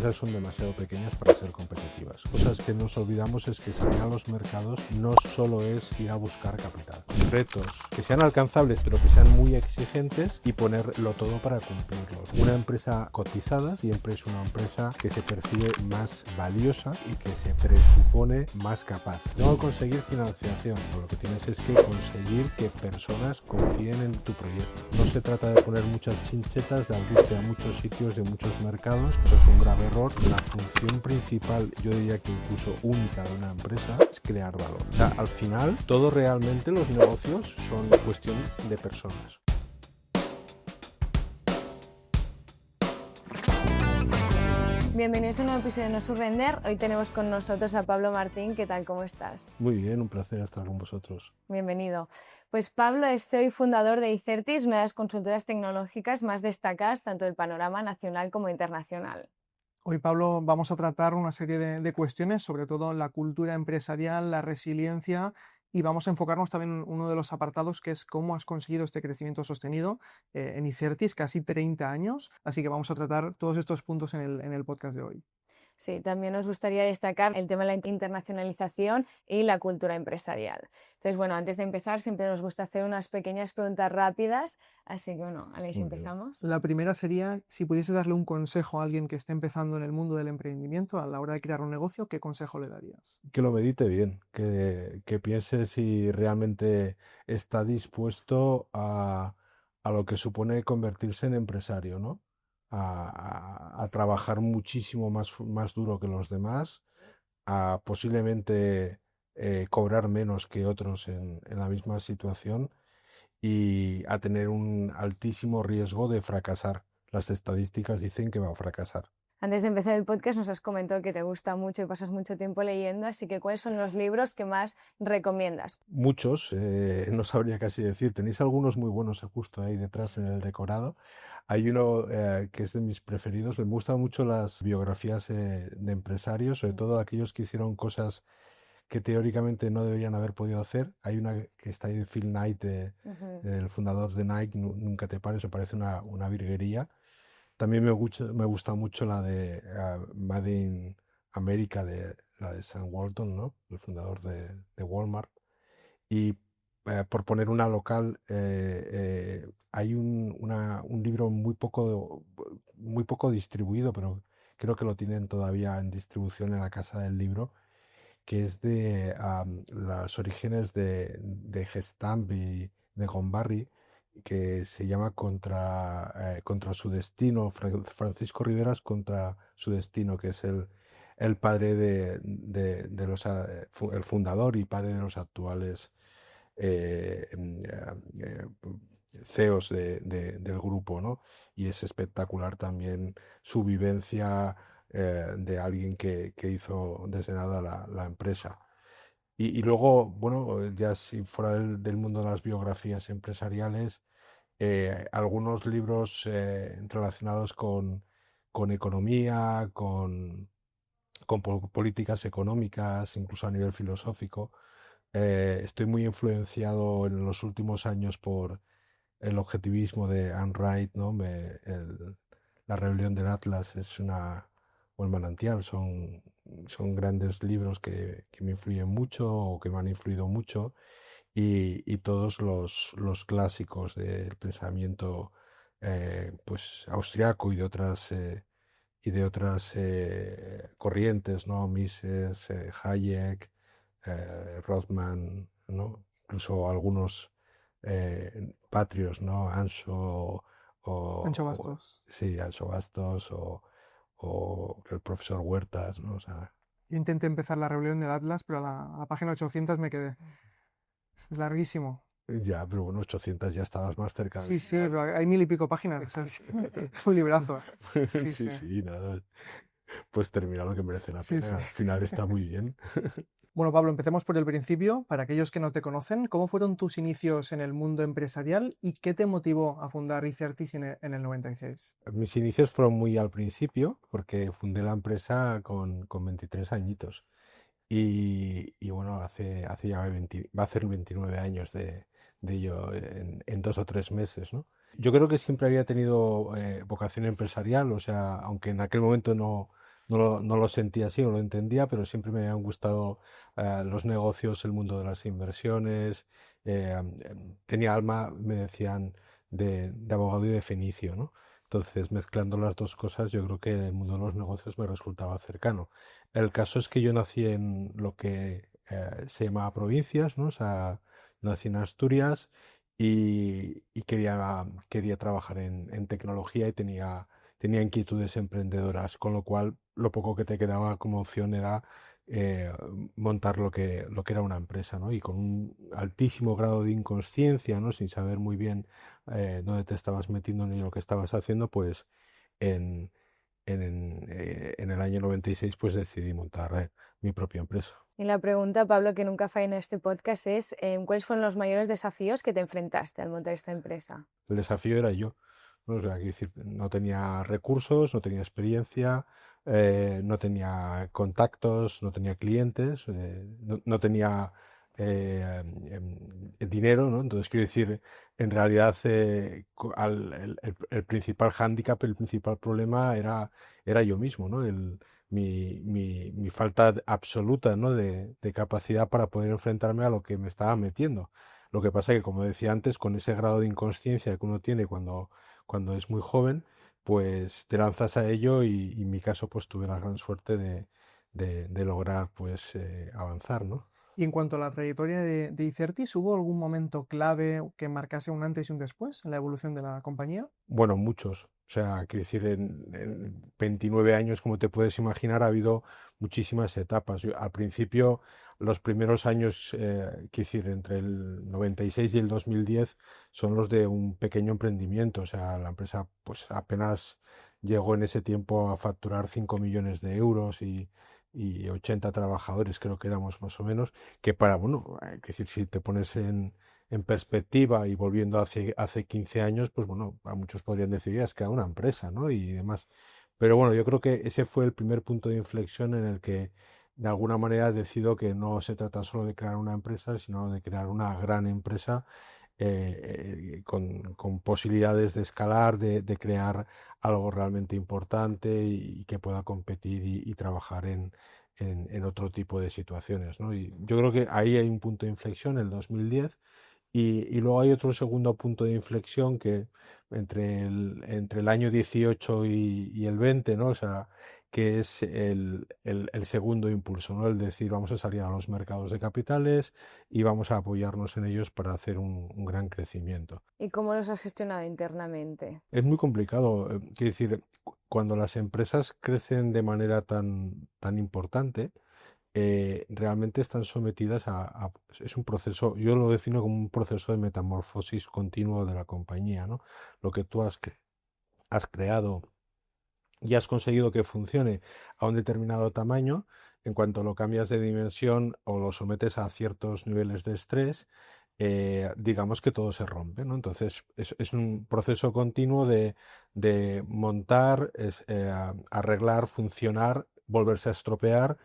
empresas son demasiado pequeñas para ser competitivas. Cosas que nos olvidamos es que salir a los mercados no solo es ir a buscar capital. Retos que sean alcanzables pero que sean muy exigentes y ponerlo todo para cumplirlos. Una empresa cotizada siempre es una empresa que se percibe más valiosa y que se presupone más capaz. Tengo que conseguir financiación, pero lo que tienes es que conseguir que personas confíen en tu proyecto. No se trata de poner muchas chinchetas, de abrirte a muchos sitios, de muchos mercados. Eso es un grave error. La función principal, yo diría que incluso única de una empresa, es crear valor. O sea, al final, todo realmente los negocios son cuestión de personas. Bienvenidos a un nuevo episodio de No Surrender. Hoy tenemos con nosotros a Pablo Martín. ¿Qué tal? ¿Cómo estás? Muy bien, un placer estar con vosotros. Bienvenido. Pues Pablo es CEO y fundador de Icertis, una de las consultoras tecnológicas más destacadas tanto del panorama nacional como internacional. Hoy, Pablo, vamos a tratar una serie de cuestiones, sobre todo la cultura empresarial, la resiliencia, y vamos a enfocarnos también en uno de los apartados, que es cómo has conseguido este crecimiento sostenido en Icertis, casi 30 años. Así que vamos a tratar todos estos puntos en el podcast de hoy. Sí, también nos gustaría destacar el tema de la internacionalización y la cultura empresarial. Entonces, bueno, antes de empezar, siempre nos gusta hacer unas pequeñas preguntas rápidas, así que, bueno, Alex, empezamos. La primera sería, si pudiese darle un consejo a alguien que esté empezando en el mundo del emprendimiento a la hora de crear un negocio, ¿qué consejo le darías? Que lo medite bien, que piense si realmente está dispuesto a lo que supone convertirse en empresario, ¿no? A trabajar muchísimo más duro que los demás, a posiblemente cobrar menos que otros en la misma situación y a tener un altísimo riesgo de fracasar. Las estadísticas dicen que va a fracasar. Antes de empezar el podcast nos has comentado que te gusta mucho y pasas mucho tiempo leyendo, así que ¿cuáles son los libros que más recomiendas? Muchos, no sabría casi decir. Tenéis algunos muy buenos justo ahí detrás en el decorado. Hay uno que es de mis preferidos. Me gustan mucho las biografías de empresarios, sobre todo aquellos que hicieron cosas que teóricamente no deberían haber podido hacer. Hay una que está ahí de Phil Knight, el fundador de Nike, Nunca te pares, me parece una virguería. También me gusta mucho la de Made in America, la de Sam Walton, ¿no? El fundador de Walmart. Y por poner una local, hay un libro muy poco distribuido, pero creo que lo tienen todavía en distribución en la Casa del Libro, que es de los orígenes de Gestamp y de Gombarri, que se llama contra su destino, Francisco Riveras contra su destino, que es el padre el fundador y padre de los actuales eh, eh, CEOs del grupo, ¿no? Y es espectacular también su vivencia de alguien que hizo desde nada la empresa. Y luego, bueno, ya si fuera del mundo de las biografías empresariales, algunos libros relacionados con economía, con políticas económicas, incluso a nivel filosófico. Estoy muy influenciado en los últimos años por el objetivismo de Ayn Rand, ¿no? La rebelión del Atlas o el manantial, son grandes libros que me influyen mucho o que me han influido mucho y todos los clásicos del pensamiento pues austriaco y de otras corrientes, ¿no? Mises, Hayek, Rothman, ¿no? Incluso algunos patrios, ¿no? Ancho Bastos. Sí, Ancho Bastos o el profesor Huertas, ¿no? O sea, Yo intenté empezar la rebelión del Atlas, pero a la página 800 me quedé. Es larguísimo. ya, pero bueno, 800 ya estabas más cerca del Sí, sí, final. pero hay 1000 y pico páginas. O sea, es un librazo. Sí, nada. Pues termina lo que merece la Sí, pena. sí. Al final está muy bien. Bueno, Pablo, empecemos por el principio. Para aquellos que no te conocen, ¿cómo fueron tus inicios en el mundo empresarial y qué te motivó a fundar Icertis en el 96? Mis inicios fueron muy al principio, porque fundé la empresa con 23 añitos. Y bueno, hace ya va a ser 29 años de ello en 2 o 3 meses, ¿no? Yo creo que siempre había tenido vocación empresarial, o sea, aunque en aquel momento no lo sentía así o lo entendía, pero siempre me han gustado los negocios, el mundo de las inversiones. Tenía alma, me decían, de abogado y de fenicio, ¿no? Entonces, mezclando las dos cosas, yo creo que el mundo de los negocios me resultaba cercano. El caso es que yo nací en lo que se llama provincias, ¿no? O sea, nací en Asturias y quería trabajar en tecnología y tenía inquietudes emprendedoras, con lo cual lo poco que te quedaba como opción era eh, montar lo que era una empresa, ¿no? Y con un altísimo grado de inconsciencia, ¿no? Sin saber muy bien dónde te estabas metiendo ni lo que estabas haciendo, pues en, en el año 96 pues decidí montar mi propia empresa. Y la pregunta, Pablo, que nunca falla en este podcast es, ¿cuáles fueron los mayores desafíos que te enfrentaste al montar esta empresa? El desafío era yo, ¿no? O sea, quiero decir, no tenía recursos, no tenía experiencia, no tenía contactos, no tenía clientes, no tenía dinero, ¿no? Entonces, quiero decir, en realidad el principal hándicap, el principal problema era yo mismo, ¿no? Mi falta absoluta, ¿no? de capacidad para poder enfrentarme a lo que me estaba metiendo. Lo que pasa es que, como decía antes, con ese grado de inconsciencia que uno tiene cuando es muy joven, pues te lanzas a ello y en mi caso pues tuve la gran suerte de lograr pues avanzar, ¿no? Y en cuanto a la trayectoria de Icertis, ¿hubo algún momento clave que marcase un antes y un después en la evolución de la compañía? Bueno, muchos. O sea, quiero decir, en 29 años, como te puedes imaginar, ha habido muchísimas etapas. Al principio, los primeros años, quiero decir, entre el 96 y el 2010, son los de un pequeño emprendimiento. O sea, la empresa pues apenas llegó en ese tiempo a facturar 5 millones de euros y 80 trabajadores, creo que éramos más o menos, que para, bueno, quiero decir, si te pones en perspectiva y volviendo hace 15 años, pues bueno, a muchos podrían decir, "Ya, es que era una empresa, ¿no? Y demás. Pero bueno, yo creo que ese fue el primer punto de inflexión en el que de alguna manera decido que no se trata solo de crear una empresa, sino de crear una gran empresa con posibilidades de escalar, de crear algo realmente importante y que pueda competir y trabajar en otro tipo de situaciones, ¿no? Y yo creo que ahí hay un punto de inflexión, el 2010, y luego hay otro segundo punto de inflexión que entre el año 18 y el 20, ¿no? O sea, que es el segundo impulso, ¿no? El decir, vamos a salir a los mercados de capitales y vamos a apoyarnos en ellos para hacer un gran crecimiento. ¿Y cómo los has gestionado internamente? Es muy complicado, quiero decir, cuando las empresas crecen de manera tan importante, realmente están sometidas es un proceso, yo lo defino como un proceso de metamorfosis continuo de la compañía, ¿no? Lo que tú has creado y has conseguido que funcione a un determinado tamaño, en cuanto lo cambias de dimensión o lo sometes a ciertos niveles de estrés, digamos que todo se rompe, ¿no? Entonces es un proceso continuo de montar, arreglar, funcionar, volverse a estropear,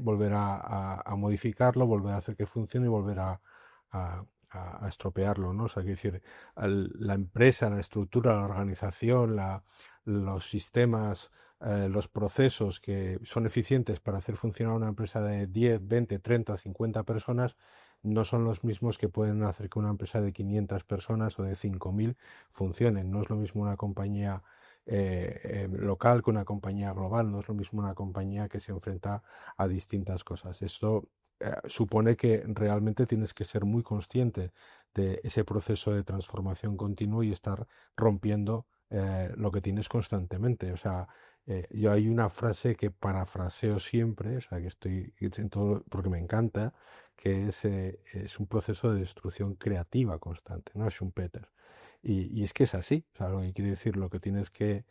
volver a modificarlo, volver a hacer que funcione y volver a- a estropearlo, ¿no? O sea, quiero decir, la empresa, la estructura, la organización, los sistemas, los procesos que son eficientes para hacer funcionar una empresa de 10, 20, 30, 50 personas no son los mismos que pueden hacer que una empresa de 500 personas o de 5.000 funcione. No es lo mismo una compañía local que una compañía global, no es lo mismo una compañía que se enfrenta a distintas cosas. Esto supone que realmente tienes que ser muy consciente de ese proceso de transformación continuo y estar rompiendo lo que tienes constantemente. O sea, yo hay una frase que parafraseo siempre, o sea, que estoy en todo, porque me encanta, que es un proceso de destrucción creativa constante, ¿no? Schumpeter. Y es que es así, o sea, lo que quiere decir, lo que tienes que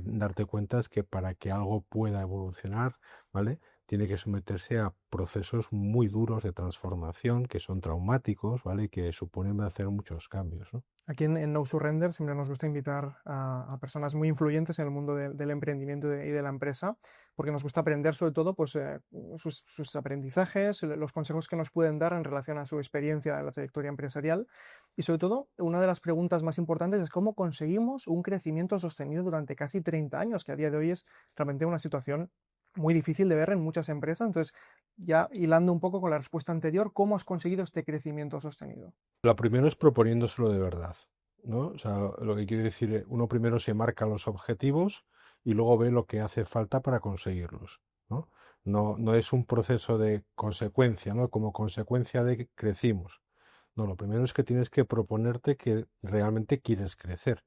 darte cuenta es que para que algo pueda evolucionar, ¿vale? Tiene que someterse a procesos muy duros de transformación que son traumáticos, ¿vale? Y que suponen hacer muchos cambios, ¿no? Aquí en No Surrender siempre nos gusta invitar a personas muy influyentes en el mundo del emprendimiento y de la empresa porque nos gusta aprender sobre todo pues, sus aprendizajes, los consejos que nos pueden dar en relación a su experiencia en la trayectoria empresarial. Y sobre todo, una de las preguntas más importantes es cómo conseguimos un crecimiento sostenido durante casi 30 años, que a día de hoy es realmente una situación muy difícil de ver en muchas empresas. Entonces, ya hilando un poco con la respuesta anterior, ¿cómo has conseguido este crecimiento sostenido? Lo primero es proponiéndoselo de verdad, ¿no? O sea, lo que quiere decir, uno primero se marca los objetivos y luego ve lo que hace falta para conseguirlos, ¿no? No es un proceso de consecuencia, ¿no? Como consecuencia de que crecimos. No, lo primero es que tienes que proponerte que realmente quieres crecer.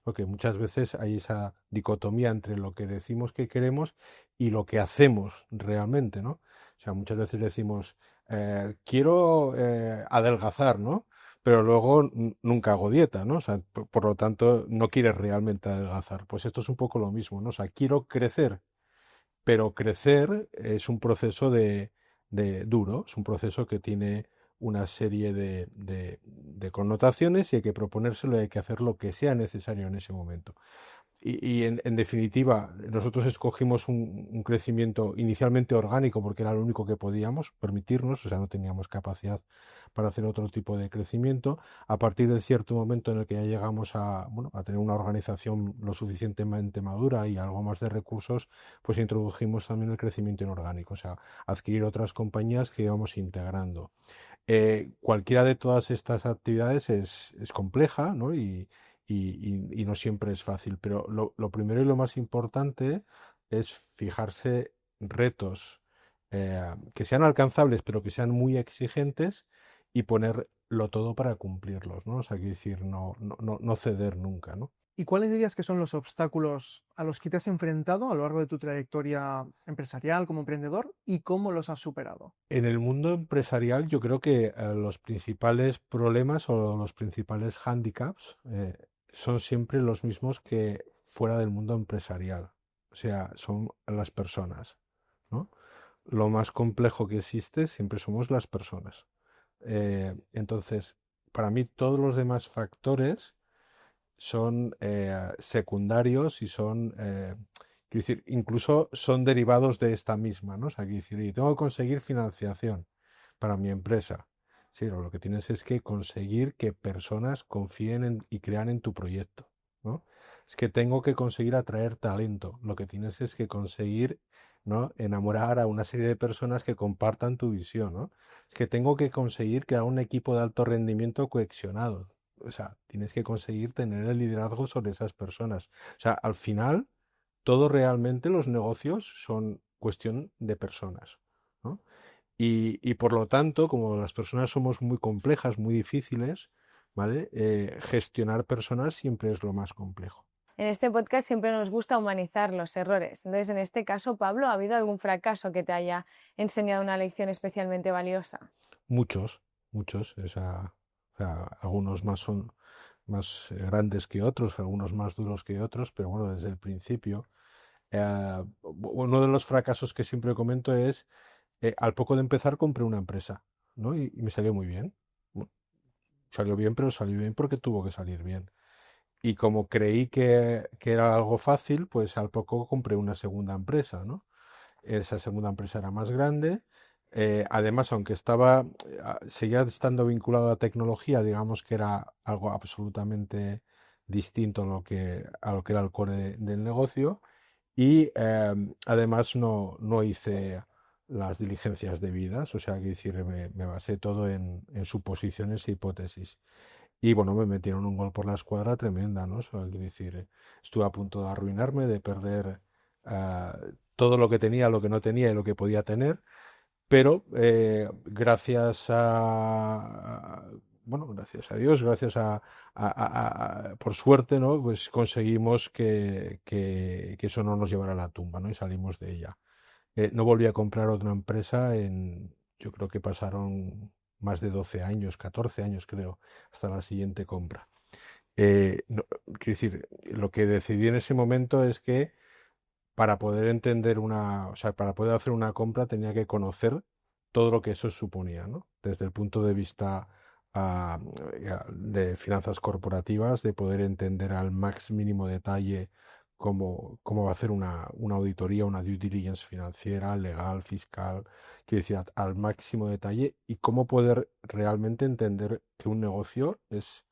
Porque muchas veces hay esa dicotomía entre lo que decimos que queremos y lo que hacemos realmente, ¿no? O sea, muchas veces decimos, quiero adelgazar, ¿no? Pero luego nunca hago dieta, ¿no? O sea, por lo tanto, no quieres realmente adelgazar. Pues esto es un poco lo mismo, ¿no? O sea, quiero crecer, pero crecer es un proceso de duro, es un proceso que tiene una serie de connotaciones y hay que proponérselo y hay que hacer lo que sea necesario en ese momento. Y en definitiva, nosotros escogimos un crecimiento inicialmente orgánico porque era lo único que podíamos permitirnos, o sea, no teníamos capacidad para hacer otro tipo de crecimiento. A partir de cierto momento en el que ya llegamos a, bueno, a tener una organización lo suficientemente madura y algo más de recursos, pues introdujimos también el crecimiento inorgánico, o sea, adquirir otras compañías que íbamos integrando. Cualquiera de todas estas actividades es compleja, ¿no? Y no siempre es fácil, pero lo primero y lo más importante es fijarse retos que sean alcanzables, pero que sean muy exigentes y ponerlo todo para cumplirlos, ¿no? O sea, quiero decir, no ceder nunca, ¿no? ¿Y cuáles dirías que son los obstáculos a los que te has enfrentado a lo largo de tu trayectoria empresarial como emprendedor y cómo los has superado? En el mundo empresarial yo creo que los principales problemas o los principales hándicaps son siempre los mismos que fuera del mundo empresarial. O sea, son las personas, ¿no? Lo más complejo que existe siempre somos las personas. Entonces, para mí todos los demás factores son secundarios y son, quiero decir, incluso son derivados de esta misma, ¿no? O sea, quiero decir, y tengo que conseguir financiación para mi empresa. Sí, lo que tienes es que conseguir que personas confíen y crean en tu proyecto, ¿no? Es que tengo que conseguir atraer talento. Lo que tienes es que conseguir, ¿no? Enamorar a una serie de personas que compartan tu visión, ¿no? Es que tengo que conseguir crear un equipo de alto rendimiento cohesionado. O sea, tienes que conseguir tener el liderazgo sobre esas personas. O sea, al final, todo realmente los negocios son cuestión de personas, ¿no? Y por lo tanto, como las personas somos muy complejas, muy difíciles, ¿vale? Gestionar personas siempre es lo más complejo. En este podcast siempre nos gusta humanizar los errores. Entonces, en este caso, Pablo, ¿ha habido algún fracaso que te haya enseñado una lección especialmente valiosa? Muchos, muchos. O sea, algunos más son más grandes que otros, algunos más duros que otros, pero bueno, desde el principio. Uno de los fracasos que siempre comento es, al poco de empezar compré una empresa, ¿no? Y me salió muy bien. Bueno, salió bien, pero salió bien porque tuvo que salir bien. Y como creí que era algo fácil, pues al poco compré una segunda empresa, ¿no? Esa segunda empresa era más grande. Además, aunque seguía estando vinculado a tecnología, digamos que era algo absolutamente distinto a lo que era el core del negocio. Y además no hice las diligencias debidas, o sea, que decir, me basé todo en suposiciones e hipótesis. Y bueno, me metieron un gol por la escuadra tremenda, ¿no? O sea, quiero decir, estuve a punto de arruinarme, de perder ah, todo lo que tenía, lo que no tenía y lo que podía tener, pero gracias bueno, gracias a Dios, gracias por suerte, ¿no? Pues conseguimos que eso no nos llevara a la tumba, ¿no? Y salimos de ella. No volví a comprar otra empresa yo creo que pasaron más de 12 años, 14 años creo, hasta la siguiente compra. Quiero decir, lo que decidí en ese momento es que para poder entender o sea, para poder hacer una compra tenía que conocer todo lo que eso suponía, ¿no? Desde el punto de vista de finanzas corporativas, de poder entender al más mínimo detalle cómo hacer una auditoría, una due diligence financiera, legal, fiscal, quiero decir, al máximo detalle, y cómo poder realmente entender que un negocio es,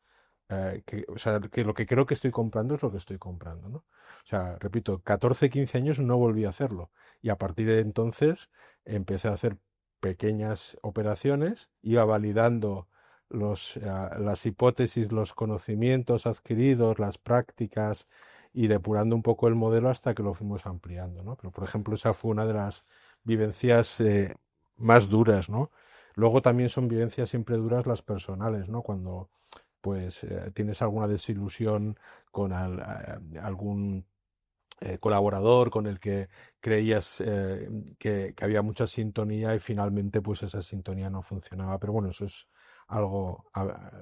o sea, que lo que creo que estoy comprando es lo que estoy comprando, ¿no? O sea, repito, 14, 15 años no volví a hacerlo, y a partir de entonces empecé a hacer pequeñas operaciones, iba validando las hipótesis, los conocimientos adquiridos, las prácticas, y depurando un poco el modelo hasta que lo fuimos ampliando, ¿no? Pero, por ejemplo, esa fue una de las vivencias más duras, ¿no? Luego también son vivencias siempre duras las personales, ¿no? Cuando pues tienes alguna desilusión con algún colaborador con el que creías que había mucha sintonía, y finalmente pues esa sintonía no funcionaba. Pero bueno, eso es algo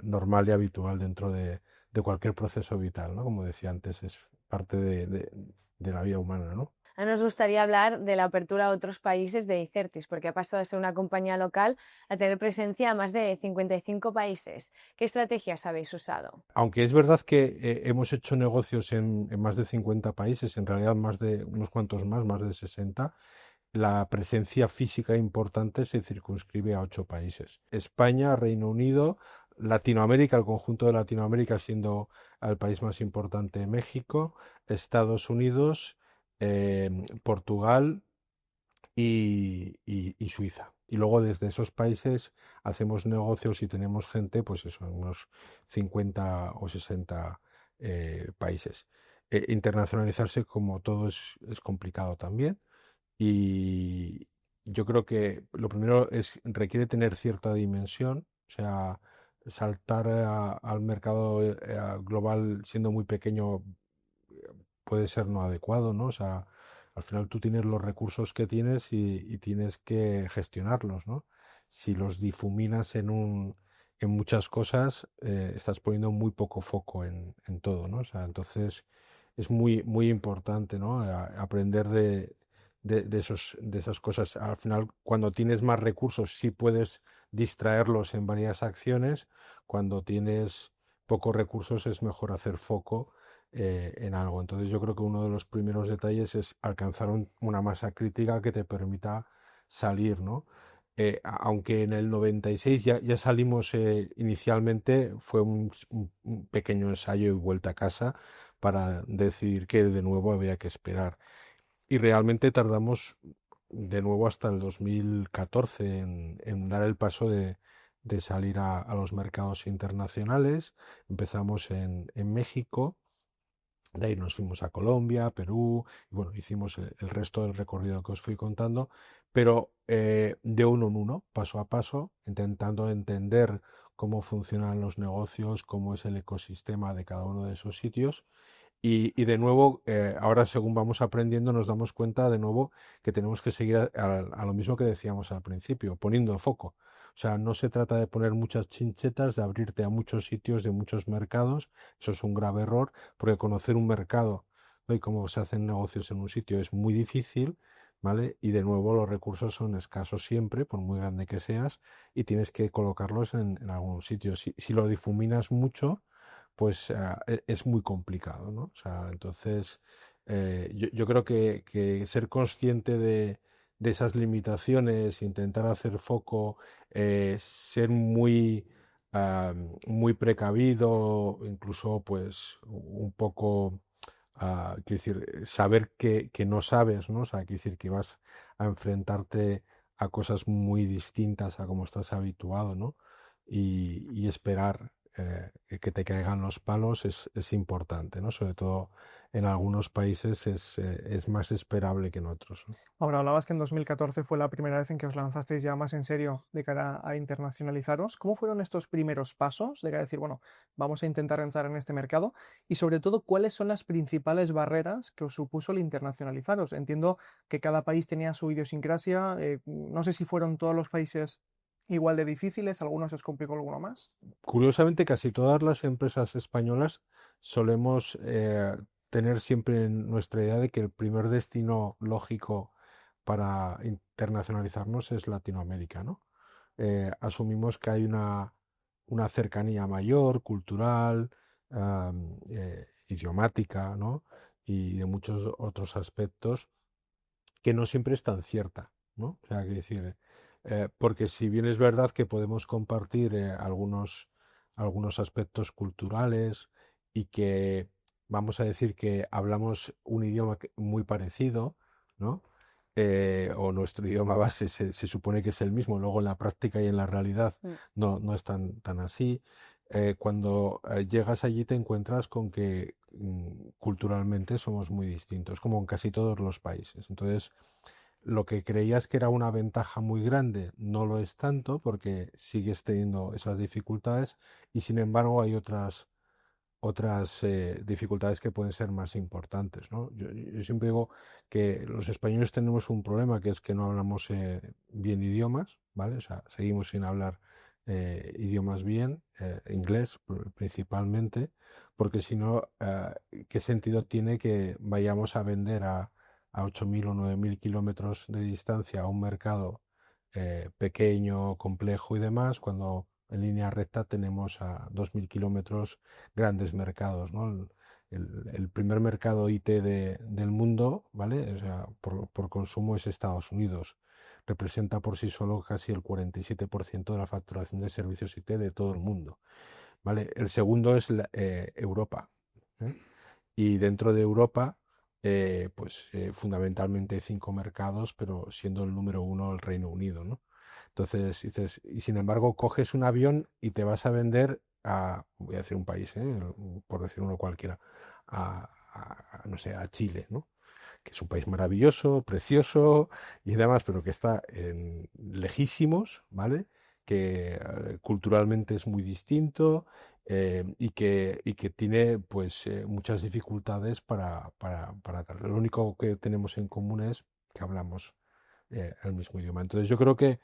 normal y habitual dentro de cualquier proceso vital, ¿no? Como decía antes, es parte de la vida humana, ¿no? Ahora nos gustaría hablar de la apertura a otros países de Icertis, porque ha pasado de ser una compañía local a tener presencia en más de 55 países. ¿Qué estrategias habéis usado? Aunque es verdad que hemos hecho negocios en más de 50 países, en realidad más de unos cuantos más de 60, la presencia física importante se circunscribe a 8 países. España, Reino Unido, Latinoamérica, el conjunto de Latinoamérica siendo el país más importante, México, Estados Unidos, Portugal y Suiza. Y luego desde esos países hacemos negocios y tenemos gente, pues eso, en unos 50 o 60 países. Internacionalizarse, como todo, es complicado también. Y yo creo que lo primero requiere tener cierta dimensión, o sea, saltar al mercado global siendo muy pequeño puede ser no adecuado, ¿no? O sea, al final tú tienes los recursos que tienes y tienes que gestionarlos, ¿no? Si los difuminas en muchas cosas, estás poniendo muy poco foco en todo, ¿no? O sea, entonces es muy, muy importante, ¿no? Aprender de esas cosas. Al final, cuando tienes más recursos, sí puedes distraerlos en varias acciones. Cuando tienes pocos recursos, es mejor hacer foco en algo. Entonces yo creo que uno de los primeros detalles es alcanzar una masa crítica que te permita salir, ¿no? Aunque en el 96 ya salimos inicialmente, fue un pequeño ensayo y vuelta a casa para decidir que de nuevo había que esperar. Y realmente tardamos de nuevo hasta el 2014 en dar el paso de salir a los mercados internacionales. Empezamos en México. De ahí nos fuimos a Colombia, Perú, y bueno, hicimos el resto del recorrido que os fui contando, pero de uno en uno, paso a paso, intentando entender cómo funcionan los negocios, cómo es el ecosistema de cada uno de esos sitios. Y de nuevo, ahora según vamos aprendiendo, nos damos cuenta de nuevo que tenemos que seguir a lo mismo que decíamos al principio, poniendo foco. O sea, no se trata de poner muchas chinchetas, de abrirte a muchos sitios, de muchos mercados. Eso es un grave error, porque conocer un mercado, ¿no? Y cómo se hacen negocios en un sitio es muy difícil, ¿vale? Y de nuevo los recursos son escasos siempre, por muy grande que seas, y tienes que colocarlos en algún sitio. Si lo difuminas mucho, pues es muy complicado, ¿no? O sea, entonces yo creo que ser consciente de esas limitaciones, intentar hacer foco, ser muy precavido, incluso pues un poco, quiero decir, saber que no sabes, ¿no? O sea, quiero decir que vas a enfrentarte a cosas muy distintas a como estás habituado, ¿no? Y esperar que te caigan los palos es importante, ¿no? Sobre todo en algunos países es más esperable que en otros, ¿no? Ahora, hablabas que en 2014 fue la primera vez en que os lanzasteis ya más en serio de cara a internacionalizaros. ¿Cómo fueron estos primeros pasos de cara a decir, bueno, vamos a intentar entrar en este mercado? Y sobre todo, ¿cuáles son las principales barreras que os supuso el internacionalizaros? Entiendo que cada país tenía su idiosincrasia. No sé si fueron todos los países igual de difíciles, algunos os complicó alguno más. Curiosamente, casi todas las empresas españolas solemos tener siempre en nuestra idea de que el primer destino lógico para internacionalizarnos es Latinoamérica, ¿no? Asumimos que hay una cercanía mayor, cultural, idiomática, ¿no? y de muchos otros aspectos que no siempre es tan cierta, ¿no? O sea, que decir, porque si bien es verdad que podemos compartir algunos aspectos culturales y que vamos a decir que hablamos un idioma muy parecido, ¿no? O nuestro idioma base se supone que es el mismo, luego en la práctica y en la realidad no es tan así. Cuando llegas allí te encuentras con que culturalmente somos muy distintos, como en casi todos los países. Entonces, lo que creías que era una ventaja muy grande no lo es tanto porque sigues teniendo esas dificultades y sin embargo hay otras dificultades que pueden ser más importantes, ¿no? Yo siempre digo que los españoles tenemos un problema que es que no hablamos bien idiomas, ¿vale? O sea, seguimos sin hablar idiomas bien, inglés principalmente, porque si no, ¿qué sentido tiene que vayamos a vender a 8.000 o 9.000 kilómetros de distancia a un mercado pequeño, complejo y demás, cuando en línea recta tenemos a 2.000 kilómetros grandes mercados, ¿no? El primer mercado IT del mundo, ¿vale? O sea, por consumo es Estados Unidos. Representa por sí solo casi el 47% de la facturación de servicios IT de todo el mundo, ¿vale? El segundo es Europa, ¿eh? Y dentro de Europa, fundamentalmente hay 5 mercados, pero siendo el número uno el Reino Unido, ¿no? Entonces dices, y sin embargo coges un avión y te vas a vender voy a decir un país, por decir uno cualquiera, no sé, a Chile, ¿no? Que es un país maravilloso, precioso y demás, pero que está lejísimos, ¿vale? Que culturalmente es muy distinto y que tiene pues muchas dificultades para tal. Lo único que tenemos en común es que hablamos el mismo idioma. Entonces yo creo que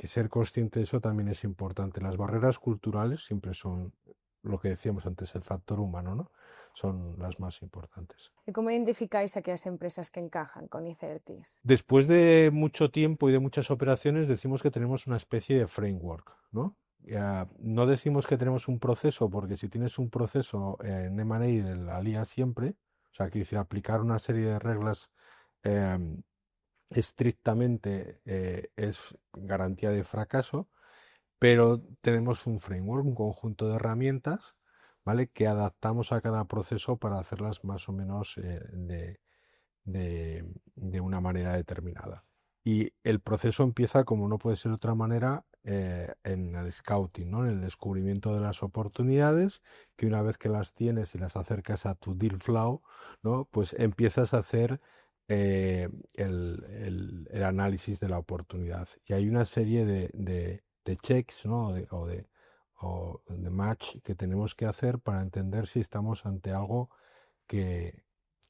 ser consciente de eso también es importante. Las barreras culturales siempre son lo que decíamos antes, el factor humano, ¿no? Son las más importantes. ¿Y cómo identificáis aquellas empresas que encajan con Icertis? Después de mucho tiempo y de muchas operaciones, decimos que tenemos una especie de framework, ¿no? No decimos que tenemos un proceso, porque si tienes un proceso en M&A la lías siempre, o sea, quiere decir, aplicar una serie de reglas estrictamente es garantía de fracaso, pero tenemos un framework, un conjunto de herramientas, ¿vale? Que adaptamos a cada proceso para hacerlas más o menos de una manera determinada. Y el proceso empieza, como no puede ser de otra manera, en el scouting, ¿no? En el descubrimiento de las oportunidades, que una vez que las tienes y las acercas a tu deal flow, ¿no? Pues empiezas a hacer el análisis de la oportunidad. Y hay una serie de checks, ¿no? O de match que tenemos que hacer para entender si estamos ante algo que,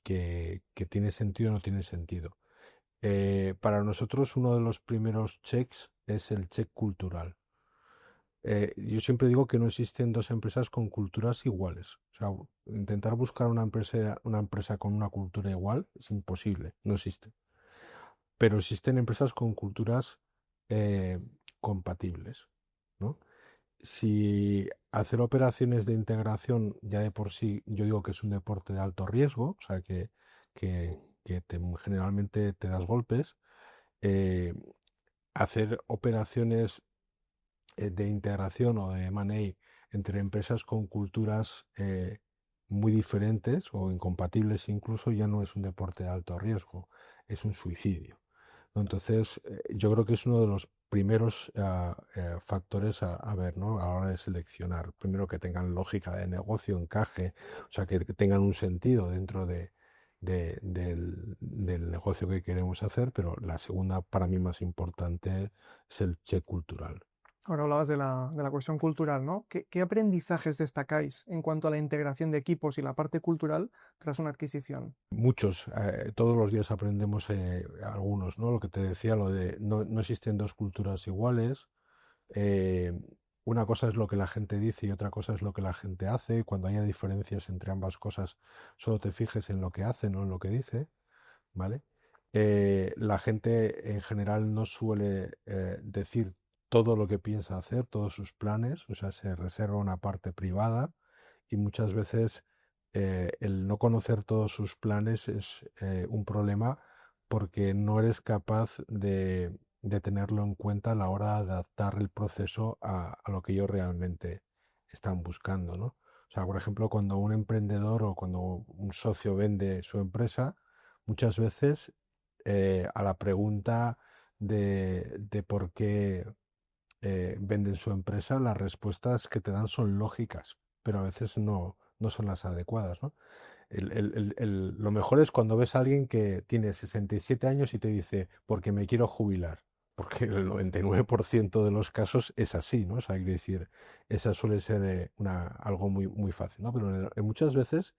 que tiene sentido o no tiene sentido. Para nosotros uno de los primeros checks es el check cultural. Yo siempre digo que no existen dos empresas con culturas iguales. O sea, intentar buscar una empresa con una cultura igual es imposible, no existe. Pero existen empresas con culturas eh, compatibles, ¿no? Si hacer operaciones de integración ya de por sí, yo digo que es un deporte de alto riesgo, o sea que generalmente te das golpes, eh, hacer operaciones de integración o de M&A entre empresas con culturas muy diferentes o incompatibles incluso ya no es un deporte de alto riesgo, es un suicidio, ¿no? Entonces, yo creo que es uno de los primeros factores a ver, ¿no? A la hora de seleccionar. Primero, que tengan lógica de negocio, encaje, o sea, que tengan un sentido dentro del negocio que queremos hacer, pero la segunda, para mí más importante, es el check cultural. Ahora hablabas de la cuestión cultural, ¿no? ¿Qué aprendizajes destacáis en cuanto a la integración de equipos y la parte cultural tras una adquisición? Muchos, todos los días aprendemos algunos, ¿no? Lo que te decía, lo de no existen dos culturas iguales. eh, una cosa es lo que la gente dice y otra cosa es lo que la gente hace. Cuando haya diferencias entre ambas cosas, solo te fijes en lo que hace, no en lo que dice, ¿vale? La gente en general no suele decir todo lo que piensa hacer, todos sus planes, o sea, se reserva una parte privada y muchas veces el no conocer todos sus planes es un problema porque no eres capaz de tenerlo en cuenta a la hora de adaptar el proceso a lo que ellos realmente están buscando, ¿no? O sea, por ejemplo, cuando un emprendedor o cuando un socio vende su empresa, muchas veces a la pregunta de por qué venden su empresa, las respuestas que te dan son lógicas, pero a veces no son las adecuadas, ¿no? Lo mejor es cuando ves a alguien que tiene 67 años y te dice, porque me quiero jubilar. Porque el 99% de los casos es así, ¿no? O sea, hay que decir, esa suele ser algo muy fácil, ¿no? Pero muchas veces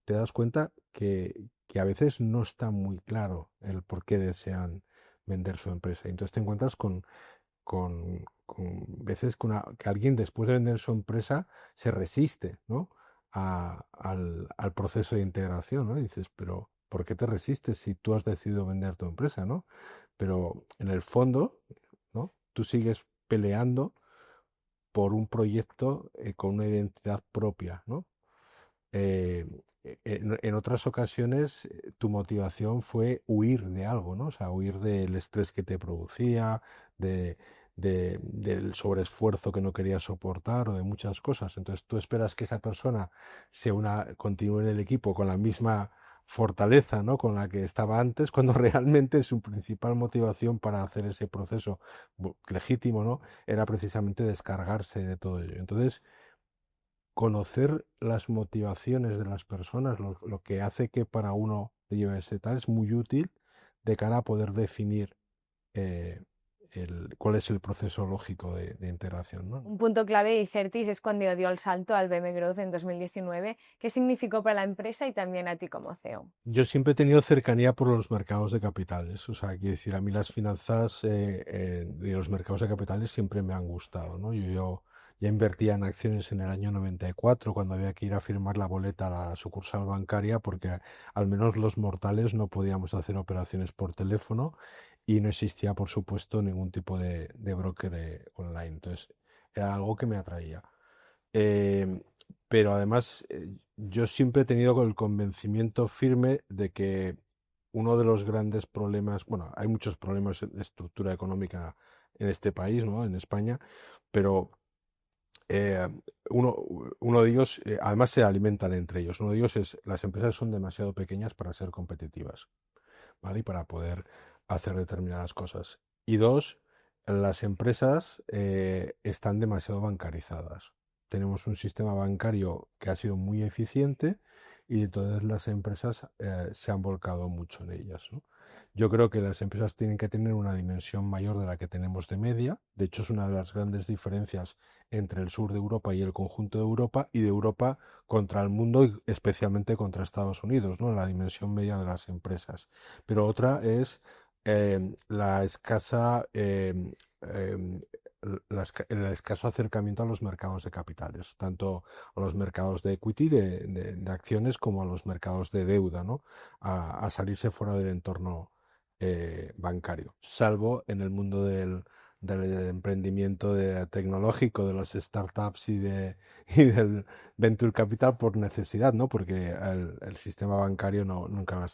te das cuenta que a veces no está muy claro el por qué desean vender su empresa. Y entonces te encuentras con veces que alguien después de vender su empresa se resiste, ¿no? Al proceso de integración, ¿no? Y dices, pero ¿por qué te resistes si tú has decidido vender tu empresa, ¿no? Pero en el fondo, ¿no? Tú sigues peleando por un proyecto con una identidad propia, ¿no? Eh, en otras ocasiones tu motivación fue huir de algo, ¿no? O sea, huir del estrés que te producía, de, del sobreesfuerzo que no querías soportar o de muchas cosas. Entonces tú esperas que esa persona continúe en el equipo con la misma fortaleza, ¿no? Con la que estaba antes, cuando realmente su principal motivación para hacer ese proceso legítimo, ¿no? Era precisamente descargarse de todo ello. Entonces, conocer las motivaciones de las personas, lo que hace que para uno lleve ese tal, es muy útil de cara a poder definir eh, cuál es el proceso lógico de integración, ¿no? Un punto clave de Icertis es cuando dio el salto al BM Growth en 2019. ¿Qué significó para la empresa y también a ti como CEO? Yo siempre he tenido cercanía por los mercados de capitales, o sea, quiero decir, a mí las finanzas y los mercados de capitales siempre me han gustado, ¿no? Yo ya invertía en acciones en el año 94, cuando había que ir a firmar la boleta a la sucursal bancaria, porque al menos los mortales no podíamos hacer operaciones por teléfono y no existía, por supuesto, ningún tipo de broker online. Entonces, era algo que me atraía. Eh, pero además, yo siempre he tenido el convencimiento firme de que uno de los grandes problemas, bueno, hay muchos problemas de estructura económica en este país, ¿no? En España, pero eh, uno, uno de ellos, además se alimentan entre ellos. Uno de ellos es las empresas son demasiado pequeñas para ser competitivas, ¿vale? Y para poder hacer determinadas cosas. Y dos, las empresas están demasiado bancarizadas. Tenemos un sistema bancario que ha sido muy eficiente y todas las empresas se han volcado mucho en ellas, ¿no? Yo creo que las empresas tienen que tener una dimensión mayor de la que tenemos de media. De hecho, es una de las grandes diferencias entre el sur de Europa y el conjunto de Europa y de Europa contra el mundo y especialmente contra Estados Unidos, ¿no? La dimensión media de las empresas. Pero otra es la escasa, el escaso acercamiento a los mercados de capitales, tanto a los mercados de equity, de acciones, como a los mercados de deuda, ¿no? A salirse fuera del entorno bancario, salvo en el mundo del emprendimiento tecnológico, de las startups y del venture capital por necesidad, ¿no? Porque el sistema bancario nunca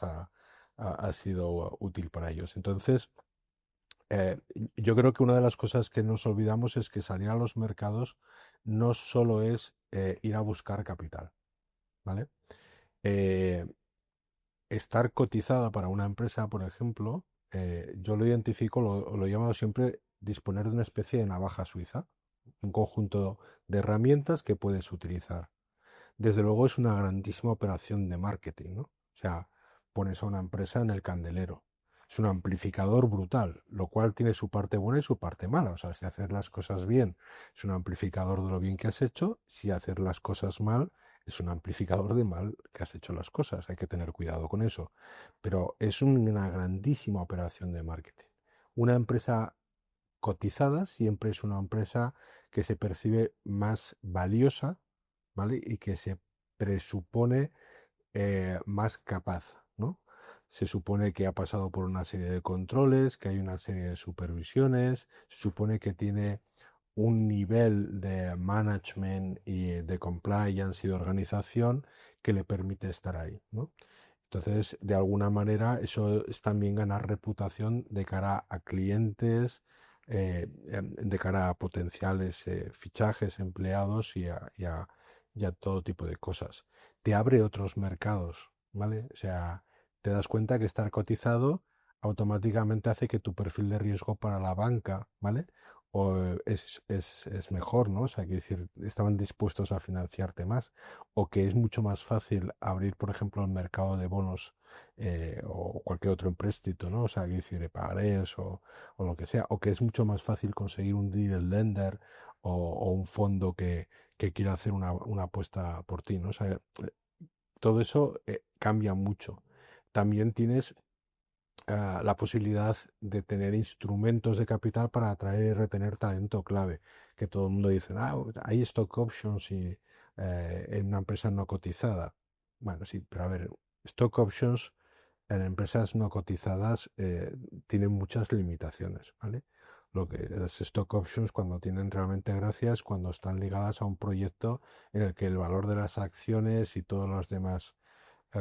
ha sido útil para ellos. Entonces, eh, yo creo que una de las cosas que nos olvidamos es que salir a los mercados no solo es ir a buscar capital, ¿vale? Eh, Estar cotizada para una empresa, por ejemplo, yo lo identifico, lo he llamado siempre disponer de una especie de navaja suiza, un conjunto de herramientas que puedes utilizar. Desde luego es una grandísima operación de marketing, ¿no? O sea, pones a una empresa en el candelero. Es un amplificador brutal, lo cual tiene su parte buena y su parte mala. O sea, si haces las cosas bien, es un amplificador de lo bien que has hecho. Si haces las cosas mal, es un amplificador de mal que has hecho las cosas. Hay que tener cuidado con eso. Pero es una grandísima operación de marketing. Una empresa cotizada siempre es una empresa que se percibe más valiosa, ¿vale? Y que se presupone más capaz, ¿no? Se supone que ha pasado por una serie de controles, que hay una serie de supervisiones, se supone que tiene un nivel de management y de compliance y de organización que le permite estar ahí, ¿no? Entonces, de alguna manera, eso es también ganar reputación de cara a clientes, de cara a potenciales fichajes, empleados y a todo tipo de cosas. Te abre otros mercados, ¿vale? O sea, te das cuenta que estar cotizado automáticamente hace que tu perfil de riesgo para la banca, ¿vale? O es mejor, ¿no? O sea, que decir, estaban dispuestos a financiarte más, o que es mucho más fácil abrir, por ejemplo, el mercado de bonos o cualquier otro empréstito, ¿no? O sea, que decir, de pagarés o lo que sea, o que es mucho más fácil conseguir un deal lender o un fondo que quiera hacer una apuesta por ti, ¿no? O sea, todo eso cambia mucho. También tienes la posibilidad de tener instrumentos de capital para atraer y retener talento clave, que todo el mundo dice, hay stock options en una empresa no cotizada. Bueno, sí, pero a ver, stock options en empresas no cotizadas tienen muchas limitaciones, ¿vale? Lo que las stock options cuando tienen realmente gracia es cuando están ligadas a un proyecto en el que el valor de las acciones y todos los demás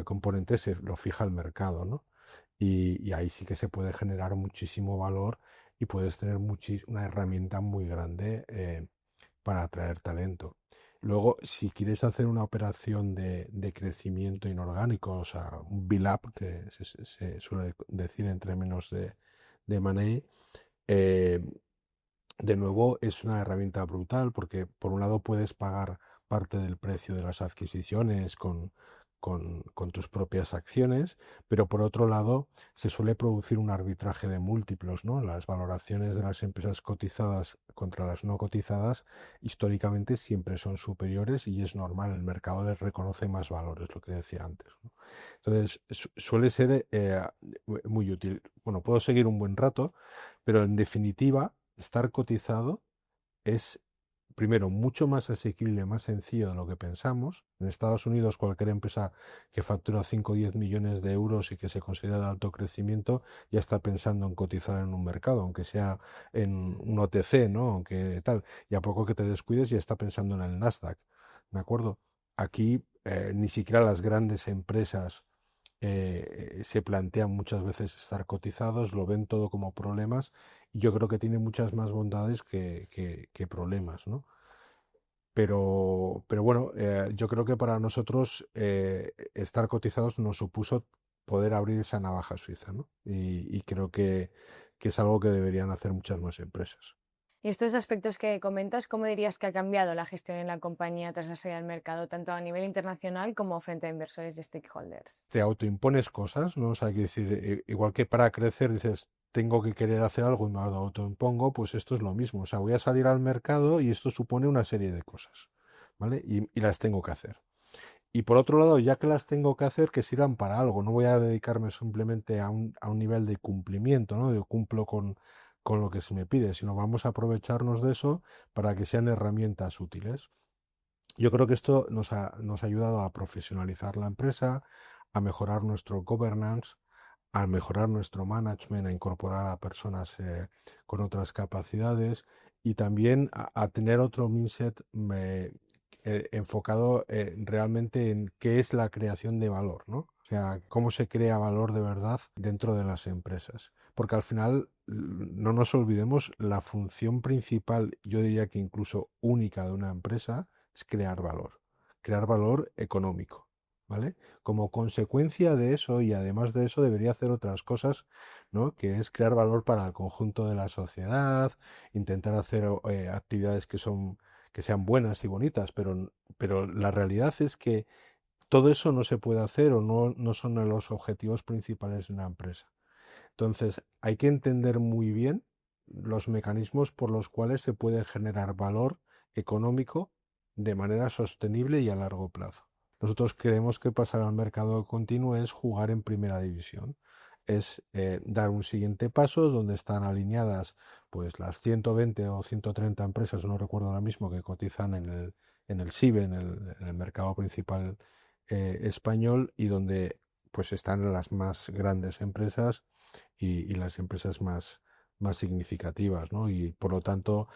componentes lo fija el mercado, ¿no? Y ahí sí que se puede generar muchísimo valor y puedes tener una herramienta muy grande para atraer talento. Luego, si quieres hacer una operación de crecimiento inorgánico, o sea, un build-up, que se suele decir en términos de money, eh, de nuevo es una herramienta brutal porque por un lado puedes pagar parte del precio de las adquisiciones con tus propias acciones, pero por otro lado se suele producir un arbitraje de múltiplos, ¿no? Las valoraciones de las empresas cotizadas contra las no cotizadas históricamente siempre son superiores y es normal, el mercado les reconoce más valores, lo que decía antes, ¿no? Entonces suele ser muy útil. Bueno, puedo seguir un buen rato, pero en definitiva estar cotizado es, primero, mucho más asequible, más sencillo de lo que pensamos. En Estados Unidos, cualquier empresa que factura 5 o 10 millones de euros y que se considera de alto crecimiento ya está pensando en cotizar en un mercado, aunque sea en un OTC, ¿no? Aunque tal. Y a poco que te descuides ya está pensando en el Nasdaq, ¿de acuerdo? Aquí ni siquiera las grandes empresas se plantean muchas veces estar cotizados, lo ven todo como problemas y yo creo que tiene muchas más bondades que problemas, ¿no? Pero bueno, yo creo que para nosotros estar cotizados nos supuso poder abrir esa navaja suiza, ¿no? Y creo que es algo que deberían hacer muchas más empresas. Y estos aspectos que comentas, ¿cómo dirías que ha cambiado la gestión en la compañía tras la salida al mercado, tanto a nivel internacional como frente a inversores y stakeholders? Te autoimpones cosas, ¿no? O sea, hay que decir, igual que para crecer dices, tengo que querer hacer algo y me lo autoimpongo, pues esto es lo mismo. O sea, voy a salir al mercado y esto supone una serie de cosas, ¿vale? Y las tengo que hacer. Y por otro lado, ya que las tengo que hacer, que sirvan para algo. No voy a dedicarme simplemente a un nivel de cumplimiento, ¿no? De cumplo con lo que se me pide, sino vamos a aprovecharnos de eso para que sean herramientas útiles. Yo creo que esto nos ha ayudado a profesionalizar la empresa, a mejorar nuestro governance, a mejorar nuestro management, a incorporar a personas con otras capacidades y también a tener otro mindset enfocado realmente en qué es la creación de valor, ¿no? O sea, cómo se crea valor de verdad dentro de las empresas. Porque al final, no nos olvidemos, la función principal, yo diría que incluso única de una empresa, es crear valor económico, ¿vale? Como consecuencia de eso y además de eso debería hacer otras cosas, ¿no? Que es crear valor para el conjunto de la sociedad, intentar hacer actividades que sean buenas y bonitas, pero la realidad es que todo eso no se puede hacer o no son los objetivos principales de una empresa. Entonces, hay que entender muy bien los mecanismos por los cuales se puede generar valor económico de manera sostenible y a largo plazo. Nosotros creemos que pasar al mercado continuo es jugar en primera división, es dar un siguiente paso donde están alineadas pues las 120 o 130 empresas, no recuerdo ahora mismo, que cotizan en el SIBE, en el mercado principal español, y donde pues están las más grandes empresas y las empresas más significativas, ¿no? Y por lo tanto,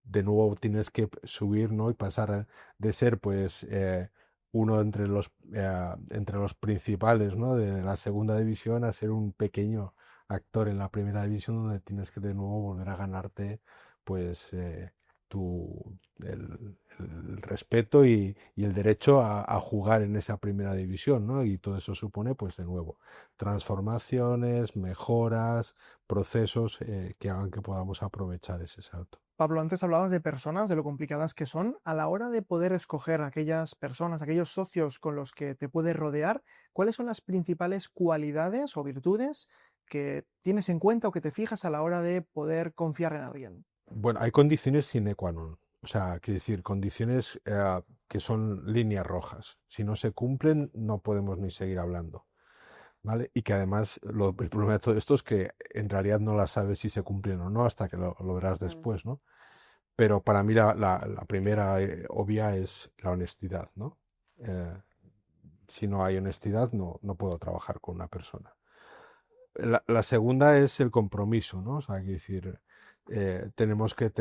de nuevo tienes que subir, ¿no? Y pasar de ser, pues, uno entre los principales, ¿no? De la segunda división a ser un pequeño actor en la primera división donde tienes que de nuevo volver a ganarte pues el respeto y el derecho a jugar en esa primera división, ¿no? Y todo eso supone pues de nuevo transformaciones, mejoras, procesos que hagan que podamos aprovechar ese salto. Pablo, antes hablabas de personas, de lo complicadas que son. A la hora de poder escoger aquellas personas, aquellos socios con los que te puedes rodear, ¿cuáles son las principales cualidades o virtudes que tienes en cuenta o que te fijas a la hora de poder confiar en alguien? Bueno, hay condiciones sine qua non. O sea, quiero decir, condiciones que son líneas rojas. Si no se cumplen, no podemos ni seguir hablando. ¿Vale? Y que además el problema de todo esto es que en realidad no la sabes si se cumplen o no hasta que lo verás después, ¿no? Pero para mí la primera obvia es la honestidad, ¿no? Eh, si no hay honestidad, no puedo trabajar con una persona. La segunda es el compromiso, ¿no? O sea, quiero decir, tenemos que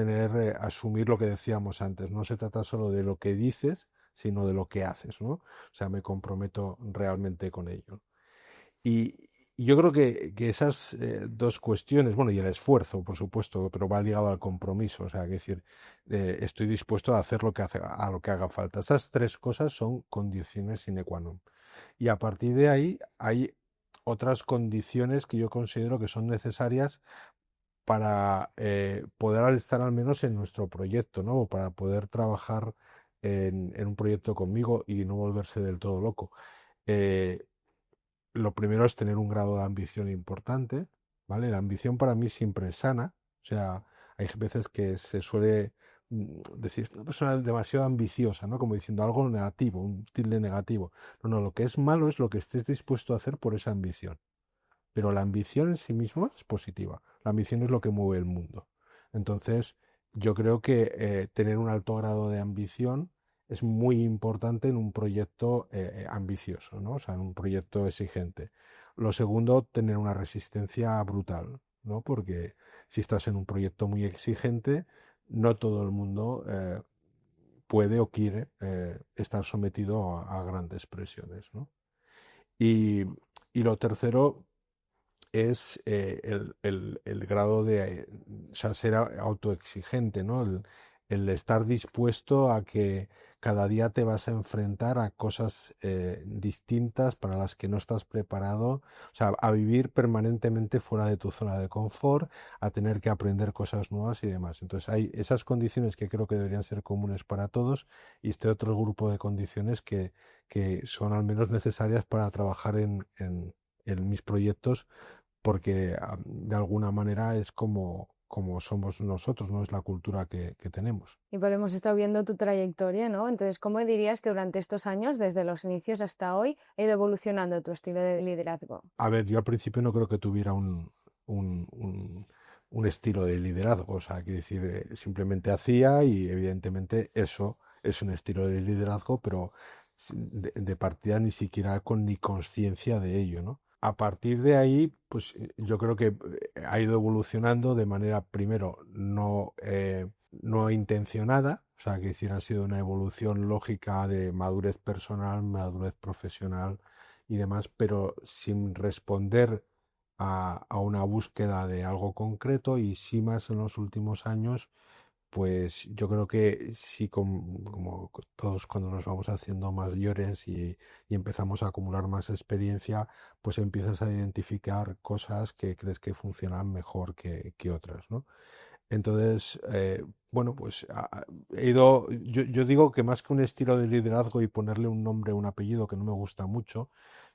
asumir lo que decíamos antes. No se trata solo de lo que dices, sino de lo que haces, ¿no? O sea, me comprometo realmente con ello. Y yo creo que esas dos cuestiones, bueno, y el esfuerzo, por supuesto, pero va ligado al compromiso, o sea, que decir, estoy dispuesto a hacer a lo que haga falta. Esas tres cosas son condiciones sine qua non. Y a partir de ahí hay otras condiciones que yo considero que son necesarias para poder estar al menos en nuestro proyecto, ¿no? O para poder trabajar en un proyecto conmigo y no volverse del todo loco. Eh, lo primero es tener un grado de ambición importante, ¿vale? La ambición para mí siempre es sana, o sea, hay veces que se suele decir, "Es una persona demasiado ambiciosa, ¿no? Como diciendo algo negativo, un tilde negativo. No, lo que es malo es lo que estés dispuesto a hacer por esa ambición. Pero la ambición en sí misma es positiva. La ambición es lo que mueve el mundo. Entonces, yo creo que tener un alto grado de ambición es muy importante en un proyecto ambicioso, ¿no? O sea, en un proyecto exigente. Lo segundo, tener una resistencia brutal, ¿no? Porque si estás en un proyecto muy exigente, no todo el mundo puede o quiere estar sometido a grandes presiones, ¿no? Y, y lo tercero es el grado de, o sea, ser autoexigente, ¿no? El estar dispuesto a que cada día te vas a enfrentar a cosas distintas para las que no estás preparado, o sea, a vivir permanentemente fuera de tu zona de confort, a tener que aprender cosas nuevas y demás. Entonces hay esas condiciones que creo que deberían ser comunes para todos y este otro grupo de condiciones que son al menos necesarias para trabajar en mis proyectos porque de alguna manera es como somos nosotros, no es la cultura que tenemos. Y pues hemos estado viendo tu trayectoria, ¿no? Entonces, ¿cómo dirías que durante estos años, desde los inicios hasta hoy, ha ido evolucionando tu estilo de liderazgo? A ver, yo al principio no creo que tuviera un estilo de liderazgo, o sea, quiero decir, simplemente hacía y evidentemente eso es un estilo de liderazgo, pero de partida ni siquiera con ni conciencia de ello, ¿no? A partir de ahí, pues yo creo que ha ido evolucionando de manera, primero, no intencionada, o sea, que decir, ha sido una evolución lógica de madurez personal, madurez profesional y demás, pero sin responder a una búsqueda de algo concreto y sí más en los últimos años pues yo creo que sí, como todos cuando nos vamos haciendo mayores y empezamos a acumular más experiencia, pues empiezas a identificar cosas que crees que funcionan mejor que otras, ¿no? Entonces, bueno, pues yo digo que más que un estilo de liderazgo y ponerle un nombre, un apellido que no me gusta mucho,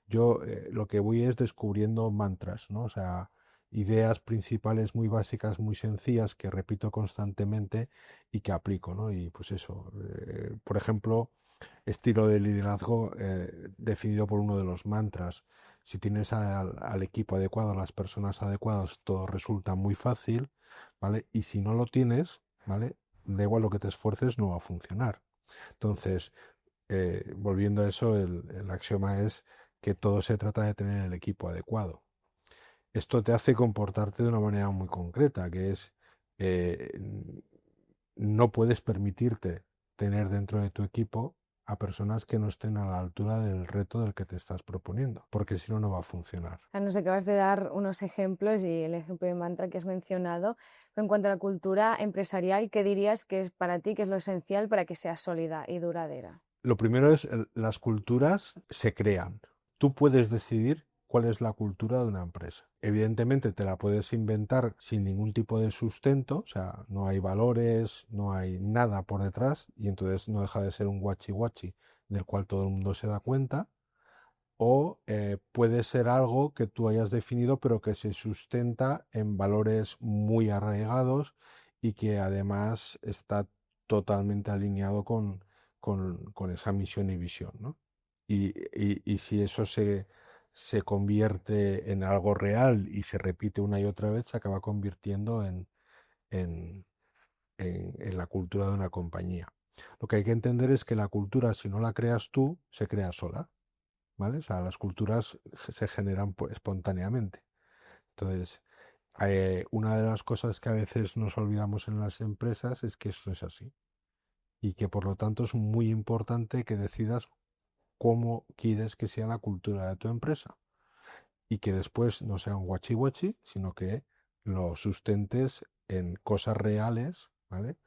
yo lo que voy es descubriendo mantras, ¿no? O sea, ideas principales muy básicas, muy sencillas que repito constantemente y que aplico, ¿no? Y pues eso, por ejemplo, estilo de liderazgo definido por uno de los mantras. Si tienes al equipo adecuado, a las personas adecuadas, todo resulta muy fácil, ¿vale? Y si no lo tienes, ¿vale? Da igual lo que te esfuerces, no va a funcionar. Entonces, volviendo a eso, el axioma es que todo se trata de tener el equipo adecuado. Esto te hace comportarte de una manera muy concreta, que es no puedes permitirte tener dentro de tu equipo a personas que no estén a la altura del reto del que te estás proponiendo, porque si no, no va a funcionar. Nos acabas de dar unos ejemplos y el ejemplo de mantra que has mencionado. En cuanto a la cultura empresarial, ¿qué dirías que es para ti, que es lo esencial para que sea sólida y duradera? Lo primero es, las culturas se crean. Tú puedes decidir cuál es la cultura de una empresa. Evidentemente te la puedes inventar sin ningún tipo de sustento, o sea, no hay valores, no hay nada por detrás, y entonces no deja de ser un guachi del cual todo el mundo se da cuenta, o puede ser algo que tú hayas definido pero que se sustenta en valores muy arraigados y que además está totalmente alineado con esa misión y visión, ¿no? Y si eso se convierte en algo real y se repite una y otra vez, se acaba convirtiendo en, en la cultura de una compañía. Lo que hay que entender es que la cultura, si no la creas tú, se crea sola, ¿vale? O sea, las culturas se generan espontáneamente. Entonces, una de las cosas que a veces nos olvidamos en las empresas es que esto es así y que por lo tanto es muy importante que decidas cómo quieres que sea la cultura de tu empresa y que después no sea un guachi, sino que lo sustentes en cosas reales, ¿vale?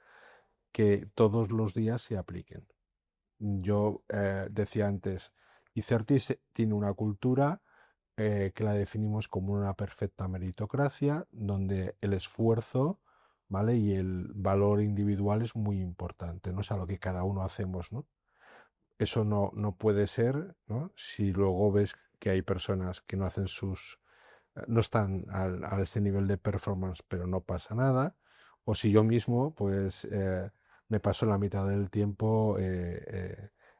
Que todos los días se apliquen. Yo decía antes, Icertis tiene una cultura que la definimos como una perfecta meritocracia, donde el esfuerzo, ¿vale? Y el valor individual es muy importante, ¿no? O sea, lo que cada uno hacemos, ¿no? Eso no puede ser, ¿no? Si luego ves que hay personas que no hacen no están a ese nivel de performance, pero no pasa nada. O si yo mismo, pues, me paso la mitad del tiempo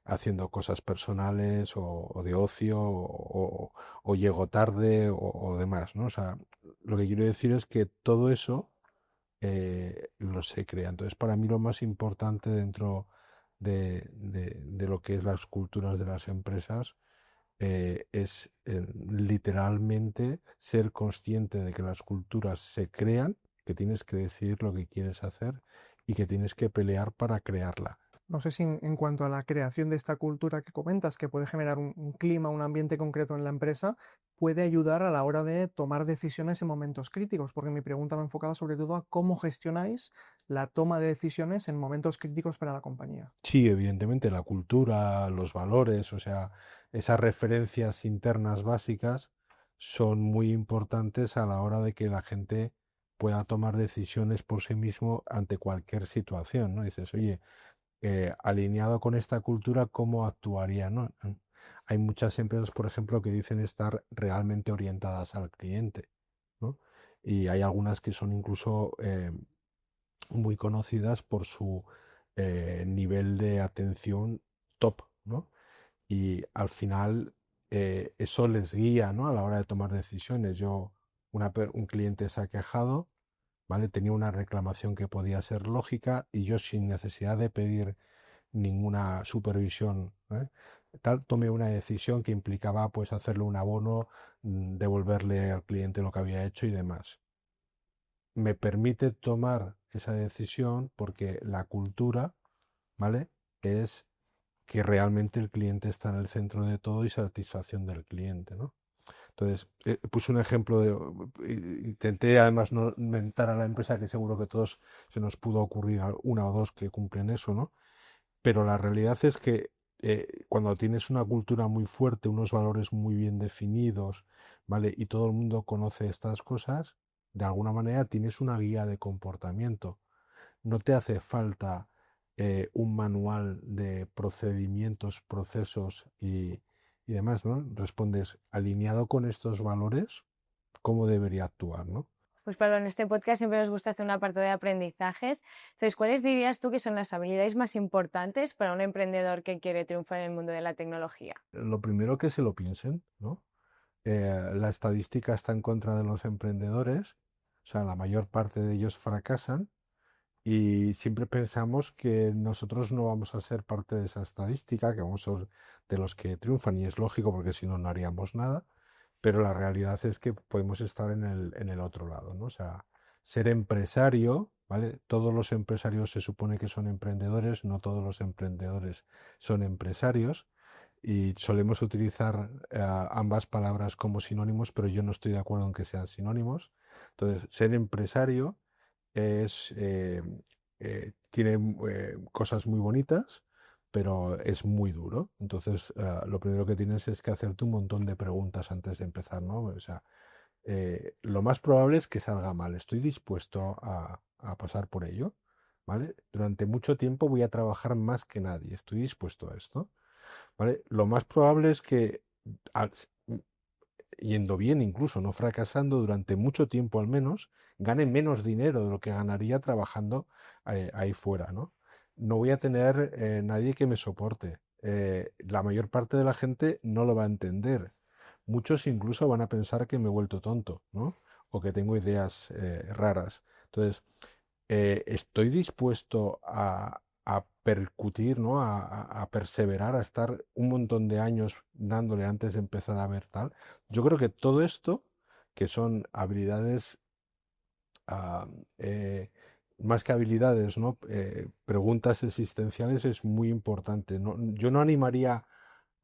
haciendo cosas personales o de ocio o llego tarde o demás, ¿no? O sea, lo que quiero decir es que todo eso lo se crea. Entonces, para mí lo más importante dentro de lo que es las culturas de las empresas es literalmente ser consciente de que las culturas se crean, que tienes que decidir lo que quieres hacer y que tienes que pelear para crearla. No sé si en cuanto a la creación de esta cultura que comentas, que puede generar un clima, un ambiente concreto en la empresa, puede ayudar a la hora de tomar decisiones en momentos críticos, porque mi pregunta va enfocada sobre todo a cómo gestionáis la toma de decisiones en momentos críticos para la compañía. Sí, evidentemente la cultura, los valores, o sea, esas referencias internas básicas son muy importantes a la hora de que la gente pueda tomar decisiones por sí mismo ante cualquier situación, ¿no? Dices, oye, alineado con esta cultura, ¿cómo actuaría, no? Hay muchas empresas, por ejemplo, que dicen estar realmente orientadas al cliente, ¿no? Y hay algunas que son incluso muy conocidas por su nivel de atención top, ¿no? Y al final eso les guía, ¿no? A la hora de tomar decisiones. Un cliente se ha quejado, ¿vale? Tenía una reclamación que podía ser lógica y yo sin necesidad de pedir ninguna supervisión, tomé una decisión que implicaba pues hacerle un abono, devolverle al cliente lo que había hecho y demás. Me permite tomar esa decisión porque la cultura, ¿vale? Es que realmente el cliente está en el centro de todo y satisfacción del cliente, ¿no? Entonces, puse un ejemplo intenté además no inventar a la empresa, que seguro que todos se nos pudo ocurrir una o dos que cumplen eso, ¿no? Pero la realidad es que cuando tienes una cultura muy fuerte, unos valores muy bien definidos, ¿vale? Y todo el mundo conoce estas cosas, de alguna manera tienes una guía de comportamiento. No te hace falta un manual de procedimientos, procesos y demás, ¿no? Respondes, alineado con estos valores, ¿cómo debería actuar, ¿no? Pues Pablo, en este podcast siempre nos gusta hacer un apartado de aprendizajes. Entonces, ¿cuáles dirías tú que son las habilidades más importantes para un emprendedor que quiere triunfar en el mundo de la tecnología? Lo primero que se lo piensen, ¿no? La estadística está en contra de los emprendedores, o sea, la mayor parte de ellos fracasan y siempre pensamos que nosotros no vamos a ser parte de esa estadística, que vamos a ser de los que triunfan y es lógico porque si no, no haríamos nada, pero la realidad es que podemos estar en el otro lado, ¿no? O sea, ser empresario, ¿vale? ¿vale? Todos los empresarios se supone que son emprendedores, no todos los emprendedores son empresarios y solemos utilizar ambas palabras como sinónimos, pero yo no estoy de acuerdo en que sean sinónimos. Entonces, ser empresario tiene cosas muy bonitas, pero es muy duro. Entonces, lo primero que tienes es que hacerte un montón de preguntas antes de empezar, ¿no? O sea, lo más probable es que salga mal. Estoy dispuesto a pasar por ello, ¿vale? Durante mucho tiempo voy a trabajar más que nadie. Estoy dispuesto a esto, ¿vale? Lo más probable es que, al- yendo bien incluso, no fracasando durante mucho tiempo al menos, gane menos dinero de lo que ganaría trabajando ahí fuera, ¿no? No voy a tener nadie que me soporte. La mayor parte de la gente no lo va a entender. Muchos incluso van a pensar que me he vuelto tonto, ¿no? O que tengo ideas raras. Entonces, estoy dispuesto a percutir, ¿no? A perseverar, a estar un montón de años dándole antes de empezar a ver tal. Yo creo que todo esto, que son habilidades, ah, eh, más que habilidades, ¿no? Preguntas existenciales es muy importante. Yo no animaría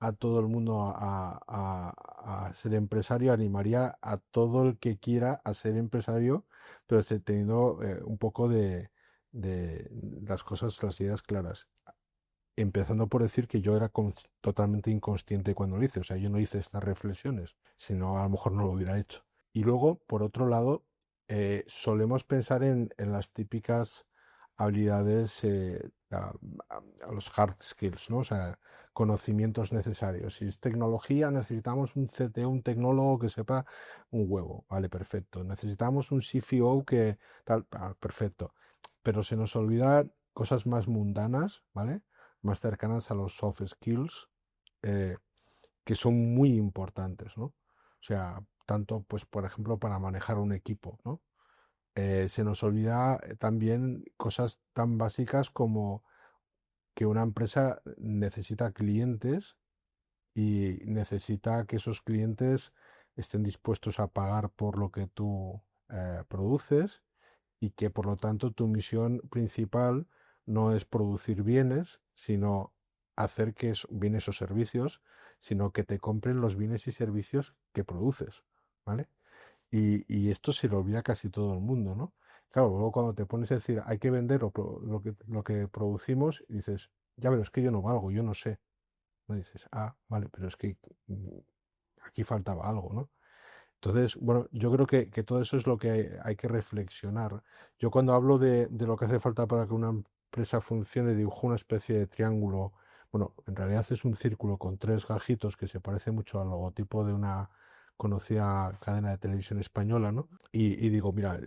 a todo el mundo a ser empresario, animaría a todo el que quiera a ser empresario, pero teniendo un poco de las cosas, las ideas claras. Empezando por decir que yo era totalmente inconsciente cuando lo hice, o sea, yo no hice estas reflexiones, sino a lo mejor no lo hubiera hecho. Y luego, por otro lado, solemos pensar en las típicas habilidades, a los hard skills, ¿no? O sea, conocimientos necesarios. Si es tecnología, necesitamos un CTO, un tecnólogo que sepa un huevo, vale, perfecto. Necesitamos un CFO que tal, perfecto. Pero se nos olvidan cosas más mundanas, ¿vale? Más cercanas a los soft skills, eh, que son muy importantes, ¿no? O sea, tanto, pues, por ejemplo, para manejar un equipo, ¿no? Se nos olvida también cosas tan básicas como que una empresa necesita clientes y necesita que esos clientes estén dispuestos a pagar por lo que tú produces y que por lo tanto tu misión principal no es producir bienes, sino hacer que bienes o servicios, sino que te compren los bienes y servicios que produces, ¿vale? Y esto se lo olvida casi todo el mundo, ¿no? Claro, luego cuando te pones a decir hay que vender lo que producimos, y dices, ya, pero es que yo no valgo, yo no sé. ¿No? Dices, ah, vale, pero es que aquí faltaba algo, ¿no? Entonces, bueno, yo creo que todo eso es lo que hay que reflexionar. Yo cuando hablo de lo que hace falta para que una empresa funcione, dibujo una especie de triángulo. Bueno, en realidad es un círculo con tres gajitos que se parece mucho al logotipo de una conocida cadena de televisión española, ¿no? Y digo, mira,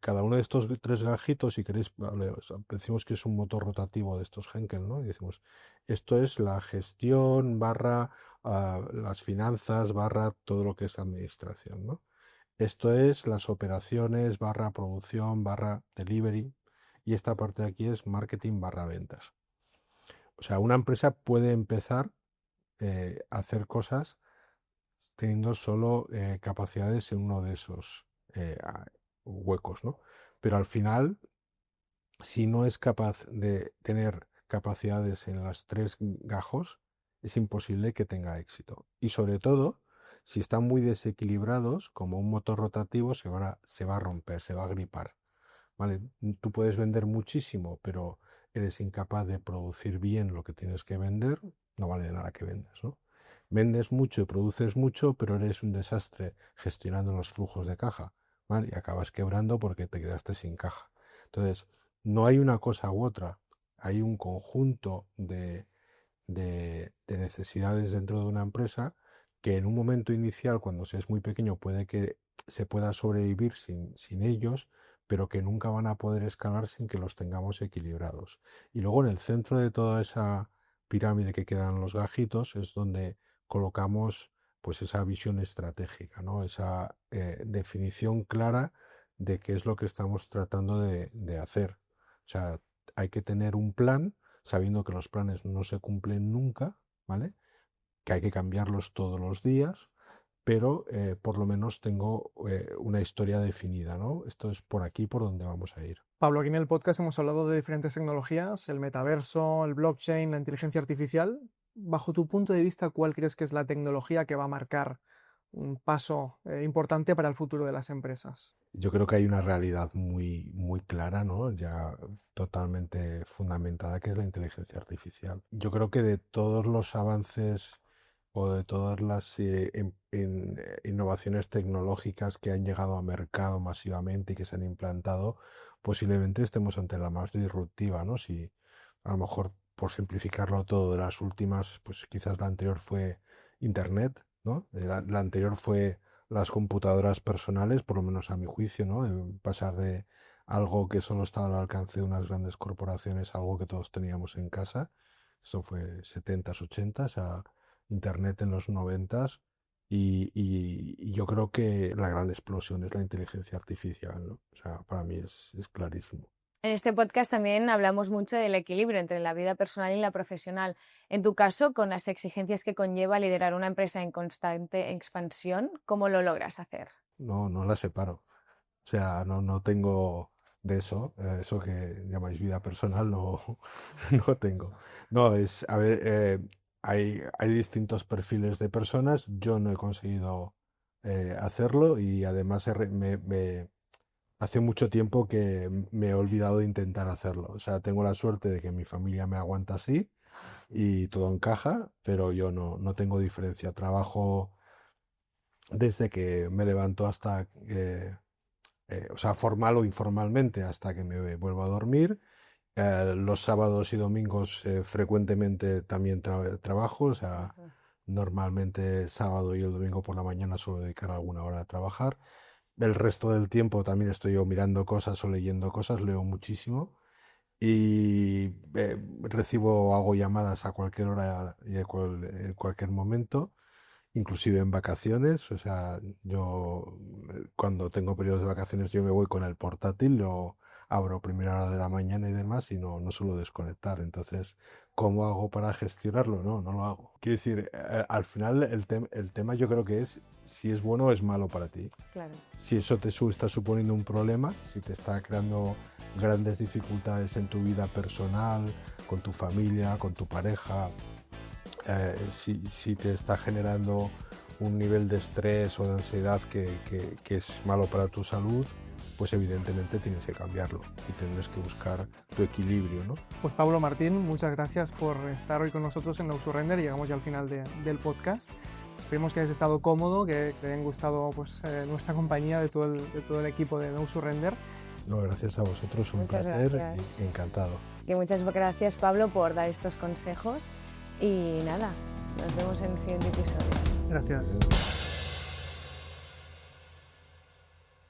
cada uno de estos tres gajitos, si queréis, vale, o sea, decimos que es un motor rotativo de estos Henkel, ¿no? Y decimos, esto es la gestión barra las finanzas barra todo lo que es administración, ¿no? Esto es las operaciones barra producción barra delivery y esta parte de aquí es marketing barra ventas. O sea, una empresa puede empezar a hacer cosas teniendo solo capacidades en uno de esos huecos, ¿no? Pero al final, si no es capaz de tener capacidades en las tres gajos, es imposible que tenga éxito. Y sobre todo, si están muy desequilibrados, como un motor rotativo, se va a romper, se va a gripar. ¿Vale? Tú puedes vender muchísimo, pero eres incapaz de producir bien lo que tienes que vender, no vale de nada que vendas, ¿no? Vendes mucho y produces mucho, pero eres un desastre gestionando los flujos de caja, ¿vale? Y acabas quebrando porque te quedaste sin caja. Entonces, no hay una cosa u otra, hay un conjunto de necesidades dentro de una empresa que en un momento inicial, cuando se es muy pequeño, puede que se pueda sobrevivir sin ellos, pero que nunca van a poder escalar sin que los tengamos equilibrados. Y luego en el centro de toda esa pirámide que quedan los gajitos es donde colocamos pues esa visión estratégica, ¿no? Esa definición clara de qué es lo que estamos tratando de hacer. O sea, hay que tener un plan, sabiendo que los planes no se cumplen nunca, ¿vale? Que hay que cambiarlos todos los días, pero por lo menos tengo una historia definida, ¿no? Esto es por aquí por donde vamos a ir. Pablo, aquí en el podcast hemos hablado de diferentes tecnologías, el metaverso, el blockchain, la inteligencia artificial. Bajo tu punto de vista, ¿cuál crees que es la tecnología que va a marcar un paso importante para el futuro de las empresas? Yo creo que hay una realidad muy, muy clara, ¿no? Ya totalmente fundamentada, que es la inteligencia artificial. Yo creo que de todos los avances o de todas las innovaciones tecnológicas que han llegado a mercado masivamente y que se han implantado, posiblemente estemos ante la más disruptiva, ¿no? Si a lo mejor, por simplificarlo todo, de las últimas, pues quizás la anterior fue Internet, ¿no? La anterior fue las computadoras personales, por lo menos a mi juicio, ¿no? Pasar de algo que solo estaba al alcance de unas grandes corporaciones a algo que todos teníamos en casa. Eso fue 70s, 80s, a Internet en los 90s. Y yo creo que la gran explosión es la inteligencia artificial, ¿no? O sea, para mí es clarísimo. En este podcast también hablamos mucho del equilibrio entre la vida personal y la profesional. En tu caso, con las exigencias que conlleva liderar una empresa en constante expansión, ¿cómo lo logras hacer? No la separo. O sea, no tengo de eso, eso que llamáis vida personal, no, no tengo. No, a ver, hay distintos perfiles de personas, yo no he conseguido hacerlo y además hace mucho tiempo que me he olvidado de intentar hacerlo. O sea, tengo la suerte de que mi familia me aguanta así y todo encaja, pero yo no tengo diferencia. Trabajo desde que me levanto hasta, o sea, formal o informalmente, hasta que me vuelvo a dormir. Los sábados y domingos frecuentemente también trabajo, o sea, normalmente sábado y el domingo por la mañana suelo dedicar alguna hora a trabajar. El resto del tiempo también estoy yo mirando cosas o leyendo cosas, leo muchísimo y hago llamadas a cualquier hora y en cualquier momento, inclusive en vacaciones. O sea, yo cuando tengo periodos de vacaciones yo me voy con el portátil, lo abro a primera hora de la mañana y demás y no suelo desconectar. Entonces, ¿cómo hago para gestionarlo? No lo hago. Quiero decir, al final el tema yo creo que es si es bueno o es malo para ti. Claro. Si eso te está suponiendo un problema, si te está creando grandes dificultades en tu vida personal, con tu familia, con tu pareja, si te está generando un nivel de estrés o de ansiedad que es malo para tu salud, pues evidentemente tienes que cambiarlo y tienes que buscar tu equilibrio, ¿no? Pues Pablo Martín, muchas gracias por estar hoy con nosotros en Now Surrender. Llegamos ya al final del podcast. Esperemos que hayas estado cómodo, que te hayan gustado pues, nuestra compañía de todo el equipo de Now Surrender. No, gracias a vosotros, un Muchas placer gracias. y encantado. Y muchas gracias, Pablo, por dar estos consejos. Y nada, nos vemos en el siguiente episodio. Gracias.